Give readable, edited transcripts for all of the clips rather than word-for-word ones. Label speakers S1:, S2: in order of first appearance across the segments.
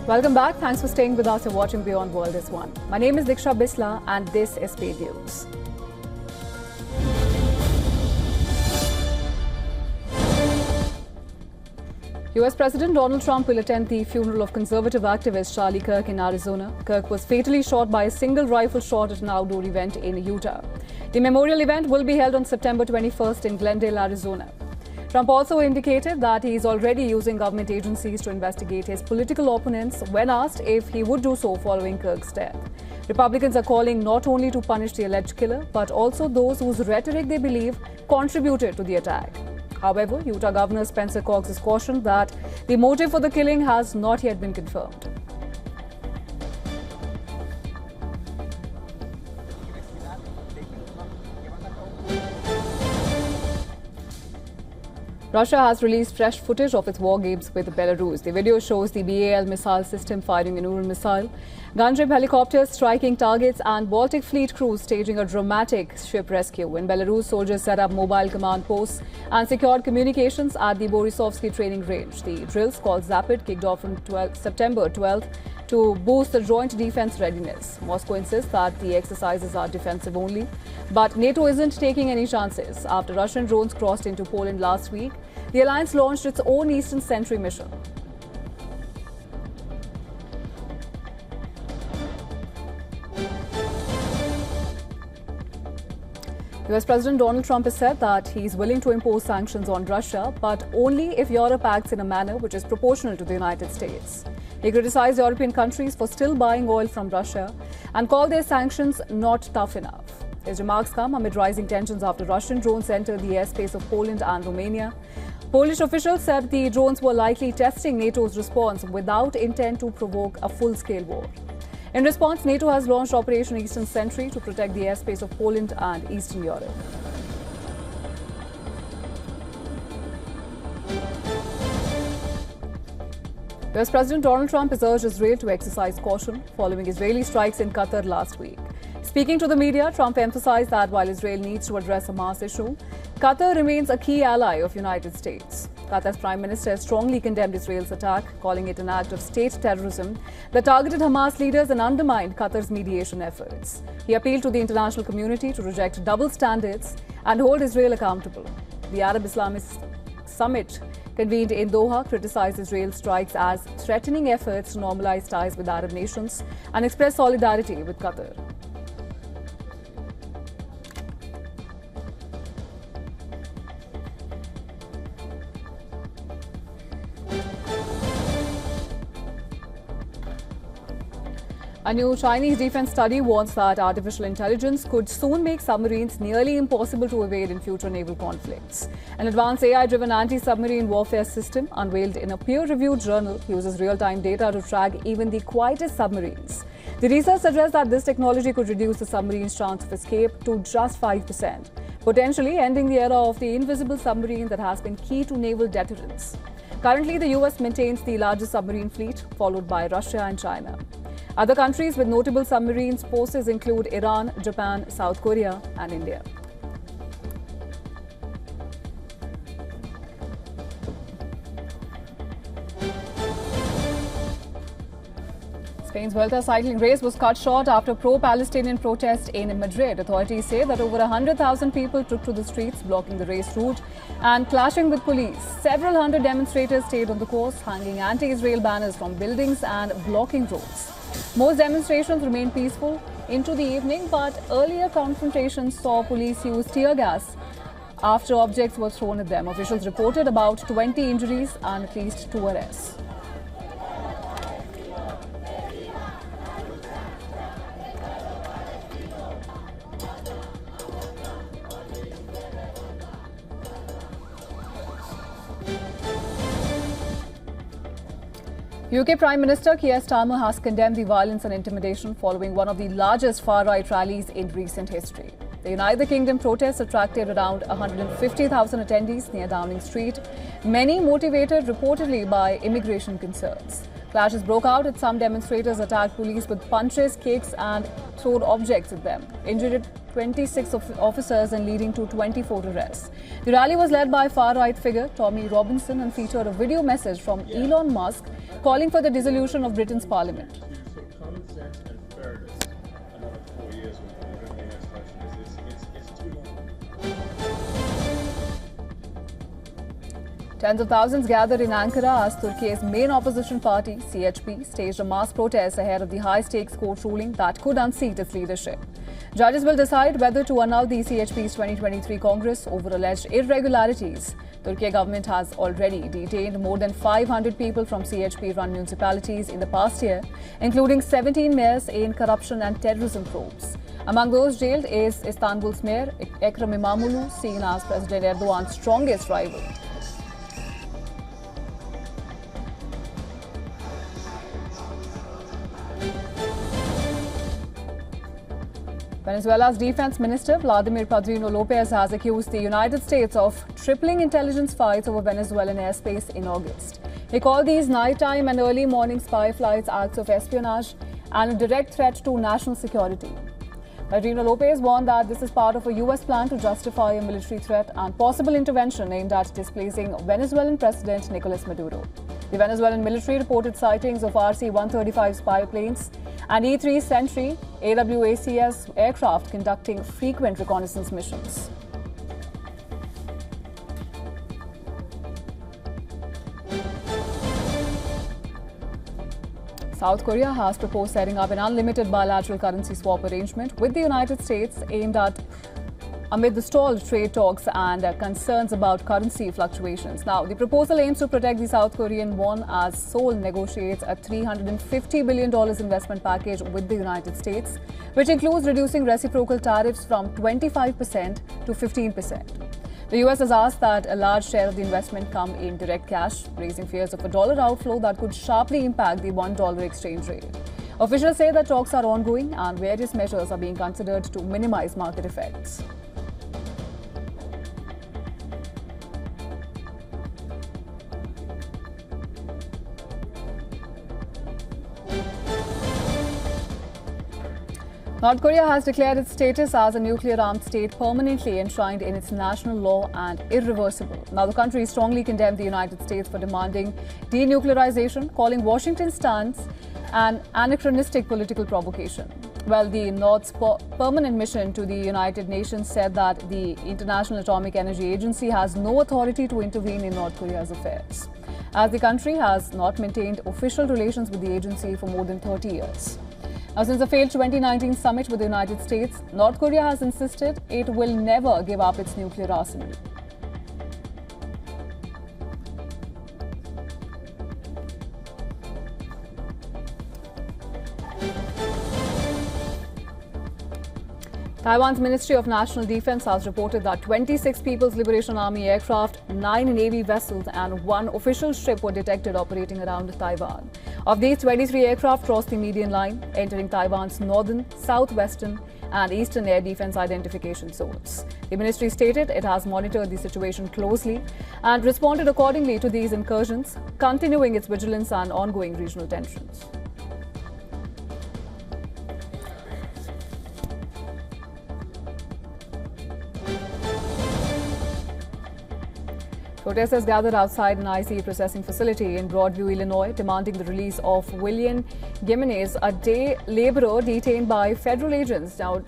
S1: Welcome back. Thanks for staying with us. You're watching Beyond World is One. My name is Diksha Bisla and this is Paid News. US President Donald Trump will attend the funeral of conservative activist Charlie Kirk in Arizona. Kirk was fatally shot by a single rifle shot at an outdoor event in Utah. The memorial event will be held on September 21st in Glendale, Arizona. Trump also indicated that he is already using government agencies to investigate his political opponents when asked if he would do so following Kirk's death. Republicans are calling not only to punish the alleged killer, but also those whose rhetoric they believe contributed to the attack. However, Utah Governor Spencer Cox has cautioned that the motive for the killing has not yet been confirmed. Russia has released fresh footage of its war games with Belarus. The video shows the BAL missile system firing an Ural missile, gunship helicopters striking targets, and Baltic Fleet crews staging a dramatic ship rescue. In Belarus, soldiers set up mobile command posts and secured communications at the Borisovsky training range. The drills, called Zapad, kicked off on September 12th to boost the joint defense readiness. Moscow insists that the exercises are defensive only, but NATO isn't taking any chances. After Russian drones crossed into Poland last week, the alliance launched its own Eastern Sentry mission. US President Donald Trump has said that he is willing to impose sanctions on Russia, but only if Europe acts in a manner which is proportional to the United States. He criticized European countries for still buying oil from Russia and called their sanctions not tough enough. His remarks come amid rising tensions after Russian drones entered the airspace of Poland and Romania. Polish officials said the drones were likely testing NATO's response without intent to provoke a full-scale war. In response, NATO has launched Operation Eastern Sentry to protect the airspace of Poland and Eastern Europe. US President Donald Trump has urged Israel to exercise caution following Israeli strikes in Qatar last week. Speaking to the media, Trump emphasized that while Israel needs to address a Hamas issue, Qatar remains a key ally of the United States. Qatar's Prime Minister strongly condemned Israel's attack, calling it an act of state terrorism that targeted Hamas leaders and undermined Qatar's mediation efforts. He appealed to the international community to reject double standards and hold Israel accountable. The Arab Islamist Summit convened in Doha criticized Israel's strikes as threatening efforts to normalize ties with Arab nations and express solidarity with Qatar. A new Chinese defense study warns that artificial intelligence could soon make submarines nearly impossible to evade in future naval conflicts. An advanced AI-driven anti-submarine warfare system unveiled in a peer-reviewed journal uses real-time data to track even the quietest submarines. The research suggests that this technology could reduce the submarine's chance of escape to just 5%, potentially ending the era of the invisible submarine that has been key to naval deterrence. Currently, the US maintains the largest submarine fleet, followed by Russia and China. Other countries with notable submarines forces include Iran, Japan, South Korea, and India. Spain's Vuelta cycling race was cut short after pro-Palestinian protests in Madrid. Authorities say that over 100,000 people took to the streets, blocking the race route and clashing with police. Several hundred demonstrators stayed on the course, hanging anti-Israel banners from buildings and blocking roads. Most demonstrations remained peaceful into the evening, but earlier confrontations saw police use tear gas after objects were thrown at them. Officials reported about 20 injuries and at least 2 arrests. UK Prime Minister Keir Starmer has condemned the violence and intimidation following one of the largest far-right rallies in recent history. The United Kingdom protests attracted around 150,000 attendees near Downing Street, many motivated reportedly by immigration concerns. Clashes broke out as some demonstrators attacked police with punches, kicks and thrown objects at them, injured 26 officers and leading to 24 arrests. The rally was led by far-right figure Tommy Robinson and featured a video message from Elon Musk calling for the dissolution of Britain's parliament.
S2: Common sense and fairness. Another 4 years when the next election it's too long.
S1: Tens of thousands gathered in Ankara as Turkiye's main opposition party, CHP, staged a mass protest ahead of the high-stakes court ruling that could unseat its leadership. Judges will decide whether to annul the CHP's 2023 Congress over alleged irregularities. Turkiye government has already detained more than 500 people from CHP-run municipalities in the past year, including 17 mayors in corruption and terrorism probes. Among those jailed is Istanbul's mayor, Ekrem İmamoğlu, seen as President Erdogan's strongest rival. Venezuela's defense minister, Vladimir Padrino Lopez, has accused the United States of tripling intelligence fights over Venezuelan airspace in August. He called these nighttime and early morning spy flights acts of espionage and a direct threat to national security. Padrino Lopez warned that this is part of a U.S. plan to justify a military threat and possible intervention aimed at displacing Venezuelan President Nicolas Maduro. The Venezuelan military reported sightings of RC-135 spy planes and E-3 Sentry AWACS aircraft conducting frequent reconnaissance missions. South Korea has proposed setting up an unlimited bilateral currency swap arrangement with the United States aimed at amid the stalled trade talks and concerns about currency fluctuations. Now, the proposal aims to protect the South Korean won as Seoul negotiates a $350 billion investment package with the United States, which includes reducing reciprocal tariffs from 25% to 15%. The US has asked that a large share of the investment come in direct cash, raising fears of a dollar outflow that could sharply impact the $1 exchange rate. Officials say that talks are ongoing and various measures are being considered to minimize market effects. North Korea has declared its status as a nuclear-armed state permanently enshrined in its national law and irreversible. Now, the country strongly condemned the United States for demanding denuclearization, calling Washington's stance an anachronistic political provocation. Well, the North's permanent mission to the United Nations said that the International Atomic Energy Agency has no authority to intervene in North Korea's affairs, as the country has not maintained official relations with the agency for more than 30 years. Now, since the failed 2019 summit with the United States, North Korea has insisted it will never give up its nuclear arsenal. Taiwan's Ministry of National Defense has reported that 26 People's Liberation Army aircraft, 9 Navy vessels and 1 official ship were detected operating around Taiwan. Of these, 23 aircraft crossed the median line, entering Taiwan's northern, southwestern and eastern air defense identification zones. The ministry stated it has monitored the situation closely and responded accordingly to these incursions, continuing its vigilance and ongoing regional tensions. Protesters gathered outside an ICE processing facility in Broadview, Illinois, demanding the release of William Jimenez, a day laborer detained by federal agents. Now,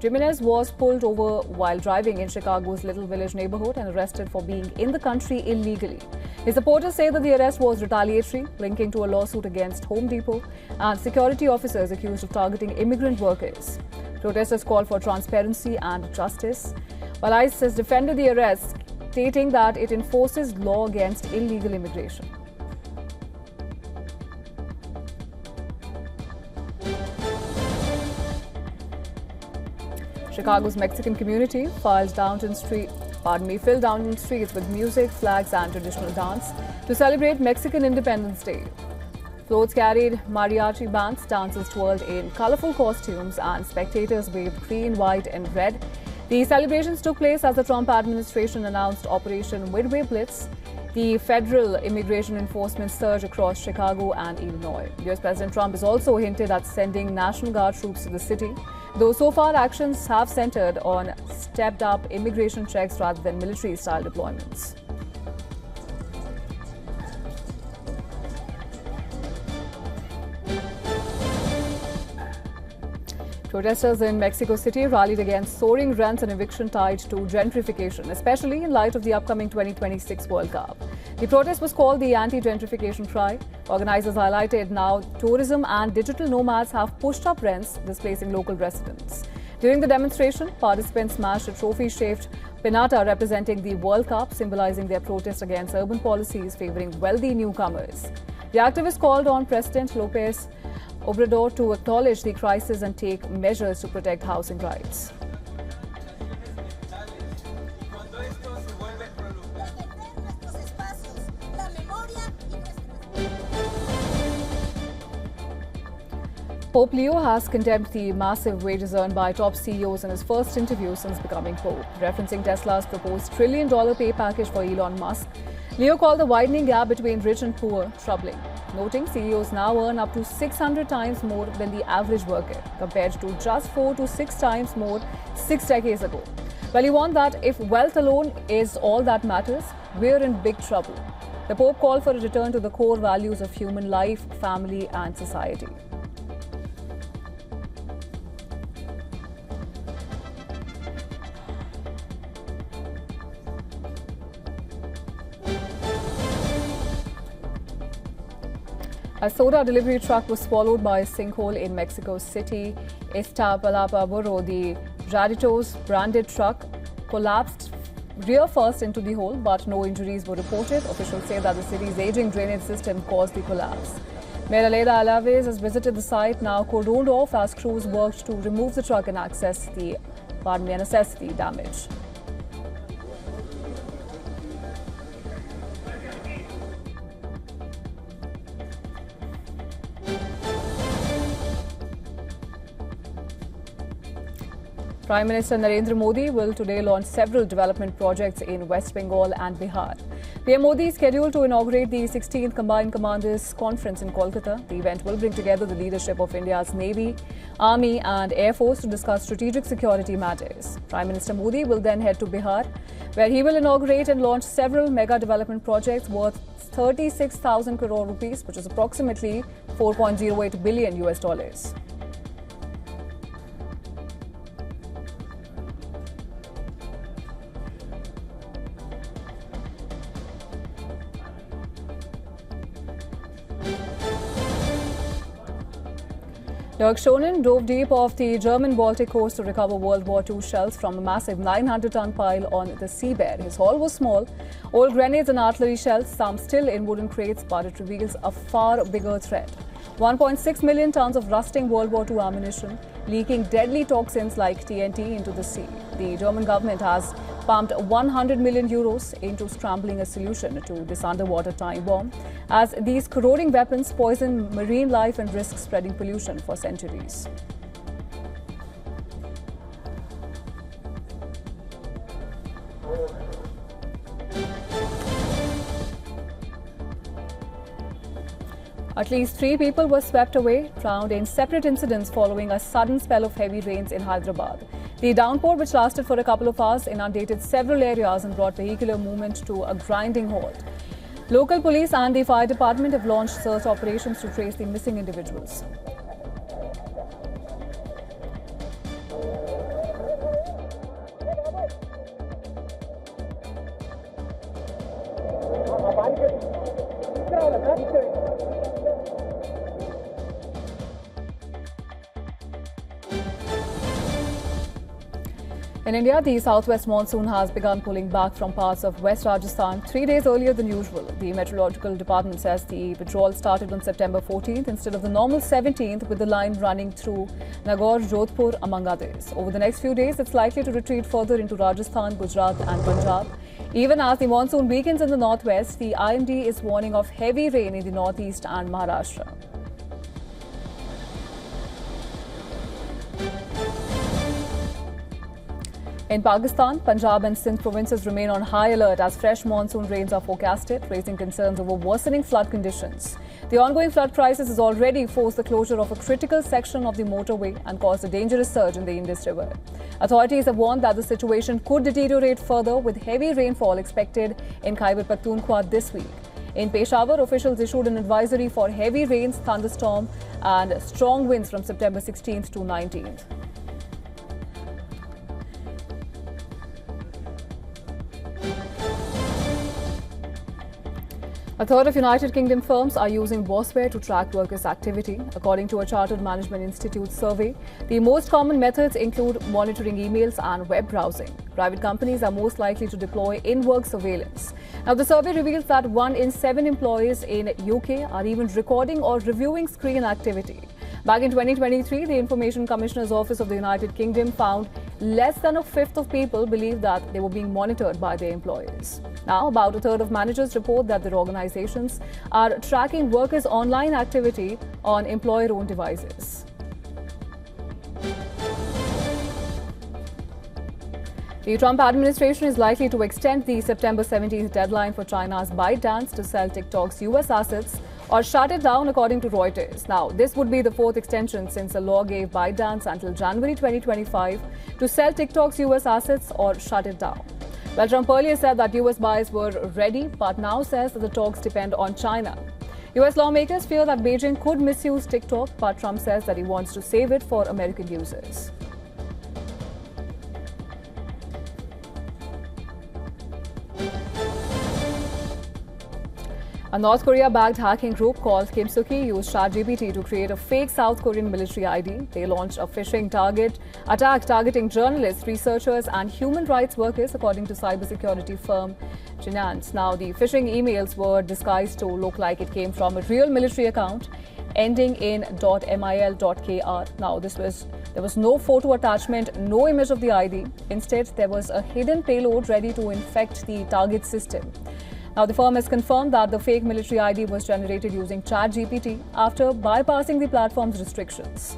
S1: Jimenez was pulled over while driving in Chicago's Little Village neighborhood and arrested for being in the country illegally. His supporters say that the arrest was retaliatory, linking to a lawsuit against Home Depot and security officers accused of targeting immigrant workers. Protesters called for transparency and justice, while ICE has defended the arrest, stating that it enforces law against illegal immigration. Chicago's Mexican community filled downtown streets with music, flags and traditional dance to celebrate Mexican Independence Day. Floats carried mariachi bands, dancers twirled in colorful costumes and spectators waved green, white and red. The celebrations took place as the Trump administration announced Operation Midway Blitz, the federal immigration enforcement surge across Chicago and Illinois. US President Trump has also hinted at sending National Guard troops to the city, though so far actions have centered on stepped-up immigration checks rather than military-style deployments. Protesters in Mexico City rallied against soaring rents and eviction tied to gentrification, especially in light of the upcoming 2026 World Cup. The protest was called the anti-gentrification cry. Organizers highlighted now tourism and digital nomads have pushed up rents, displacing local residents. During the demonstration, participants smashed a trophy-shaped pinata representing the World Cup, symbolizing their protest against urban policies favoring wealthy newcomers. The activists called on President Lopez Obrador to acknowledge the crisis and take measures to protect housing rights. Pope Leo has condemned the massive wages earned by top CEOs in his first interview since becoming Pope. Referencing Tesla's proposed $1 trillion pay package for Elon Musk, Leo called the widening gap between rich and poor troubling, noting CEOs now earn up to 600 times more than the average worker, compared to just 4 to 6 times more 6 decades ago. Well, he warned that if wealth alone is all that matters, we're in big trouble. The Pope called for a return to the core values of human life, family, and society. A soda delivery truck was swallowed by a sinkhole in Mexico City, Iztapalapa. The Raditos branded truck collapsed rear first into the hole, but no injuries were reported. Officials say that the city's aging drainage system caused the collapse. Mayor Aleda Alaves has visited the site, now cordoned off as crews worked to remove the truck and assess the damage. Prime Minister Narendra Modi will today launch several development projects in West Bengal and Bihar. PM Modi is scheduled to inaugurate the 16th Combined Commanders Conference in Kolkata. The event will bring together the leadership of India's Navy, Army and Air Force to discuss strategic security matters. Prime Minister Modi will then head to Bihar, where he will inaugurate and launch several mega development projects worth 36,000 crore rupees, which is approximately $4.08 billion US. Kirk dove deep off the German Baltic coast to recover World War II shells from a massive 900-ton pile on the seabed. His haul was small, old grenades and artillery shells, some still in wooden crates, but it reveals a far bigger threat. 1.6 million tons of rusting World War II ammunition, leaking deadly toxins like TNT into the sea. The German government has pumped 100 million euros into scrambling a solution to this underwater time bomb, as these corroding weapons poison marine life and risk spreading pollution for centuries. At least 3 people were swept away, drowned in separate incidents following a sudden spell of heavy rains in Hyderabad. The downpour, which lasted for a couple of hours, inundated several areas and brought vehicular movement to a grinding halt. Local police and the fire department have launched search operations to trace the missing individuals. In India, the southwest monsoon has begun pulling back from parts of West Rajasthan 3 days earlier than usual. The meteorological department says the withdrawal started on September 14th instead of the normal 17th, with the line running through Nagaur, Jodhpur, among others. Over the next few days, it's likely to retreat further into Rajasthan, Gujarat and Punjab. Even as the monsoon weakens in the northwest, the IMD is warning of heavy rain in the northeast and Maharashtra. In Pakistan, Punjab and Sindh provinces remain on high alert as fresh monsoon rains are forecasted, raising concerns over worsening flood conditions. The ongoing flood crisis has already forced the closure of a critical section of the motorway and caused a dangerous surge in the Indus River. Authorities have warned that the situation could deteriorate further with heavy rainfall expected in Khyber Pakhtunkhwa this week. In Peshawar, officials issued an advisory for heavy rains, thunderstorm and strong winds from September 16th to 19th. A third of United Kingdom firms are using Bossware to track workers' activity. According to a Chartered Management Institute survey, the most common methods include monitoring emails and web browsing. Private companies are most likely to deploy in-work surveillance. Now, the survey reveals that 1 in 7 employees in UK are even recording or reviewing screen activity. Back in 2023, the Information Commissioner's Office of the United Kingdom found less than a fifth of people believed that they were being monitored by their employers. Now, about a third of managers report that their organizations are tracking workers' online activity on employer-owned devices. The Trump administration is likely to extend the September 17th deadline for China's ByteDance to sell TikTok's US assets or shut it down, according to Reuters. Now, this would be the fourth extension since the law gave ByteDance until January 2025 to sell TikTok's US assets or shut it down. Well, Trump earlier said that US buyers were ready, but now says that the talks depend on China. US lawmakers fear that Beijing could misuse TikTok, but Trump says that he wants to save it for American users. A North Korea-backed hacking group called Kim Suk-hee used ChatGPT to create a fake South Korean military ID. They launched a phishing attack targeting journalists, researchers and human rights workers, according to cybersecurity firm Jinans. Now, the phishing emails were disguised to look like it came from a real military account ending in .mil.kr. Now, there was no photo attachment, no image of the ID. Instead, there was a hidden payload ready to infect the target system. Now, the firm has confirmed that the fake military ID was generated using ChatGPT after bypassing the platform's restrictions.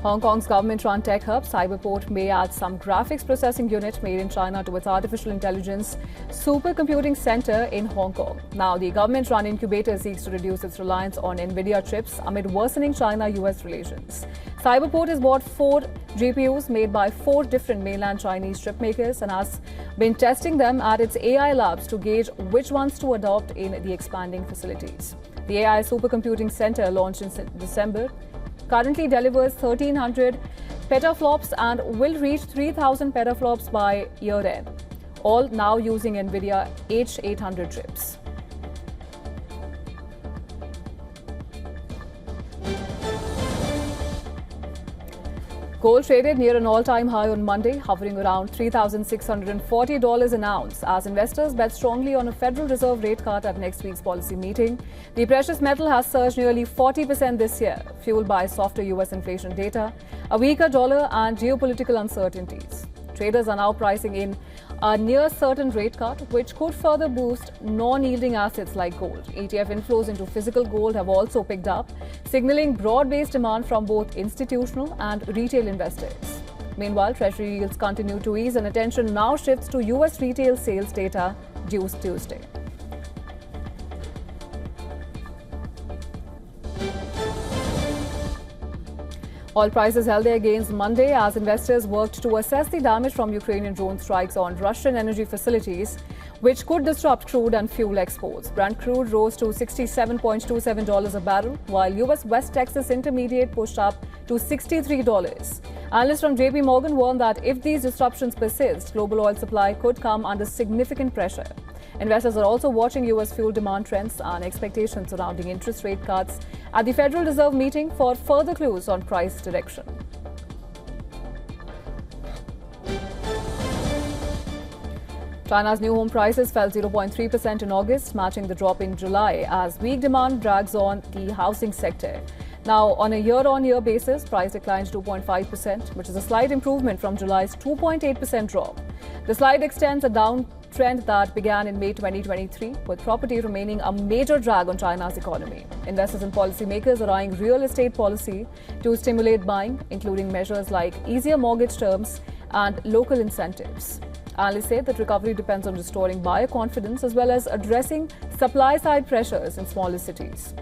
S1: Hong Kong's government-run tech hub, Cyberport, may add some graphics processing unit made in China to its artificial intelligence supercomputing center in Hong Kong. Now, the government-run incubator seeks to reduce its reliance on NVIDIA chips amid worsening China-US relations. Cyberport has bought 4 GPUs made by 4 different mainland Chinese chip makers and has been testing them at its AI labs to gauge which ones to adopt in the expanding facilities. The AI supercomputing center, launched in December, currently delivers 1,300 petaflops and will reach 3,000 petaflops by year-end, all now using NVIDIA H800 chips. Gold traded near an all-time high on Monday, hovering around $3,640 an ounce as investors bet strongly on a Federal Reserve rate cut at next week's policy meeting. The precious metal has surged nearly 40% this year, fueled by softer US inflation data, a weaker dollar and geopolitical uncertainties. Traders are now pricing in a near certain rate cut, which could further boost non-yielding assets like gold. ETF inflows into physical gold have also picked up, signaling broad-based demand from both institutional and retail investors. Meanwhile, Treasury yields continue to ease and attention now shifts to US retail sales data due Tuesday. Oil prices held their gains Monday as investors worked to assess the damage from Ukrainian drone strikes on Russian energy facilities, which could disrupt crude and fuel exports. Brent crude rose to $67.27 a barrel, while US West Texas Intermediate pushed up to $63. Analysts from JP Morgan warned that if these disruptions persist, global oil supply could come under significant pressure. Investors are also watching US fuel demand trends and expectations surrounding interest rate cuts at the Federal Reserve meeting for further clues on price direction. China's new home prices fell 0.3% in August, matching the drop in July as weak demand drags on the housing sector. Now, on a year-on-year basis, price declined 2.5%, which is a slight improvement from July's 2.8% drop. The slide extends a trend that began in May 2023, with property remaining a major drag on China's economy. Investors and policymakers are eyeing real estate policy to stimulate buying, including measures like easier mortgage terms and local incentives. Analysts say that recovery depends on restoring buyer confidence as well as addressing supply-side pressures in smaller cities.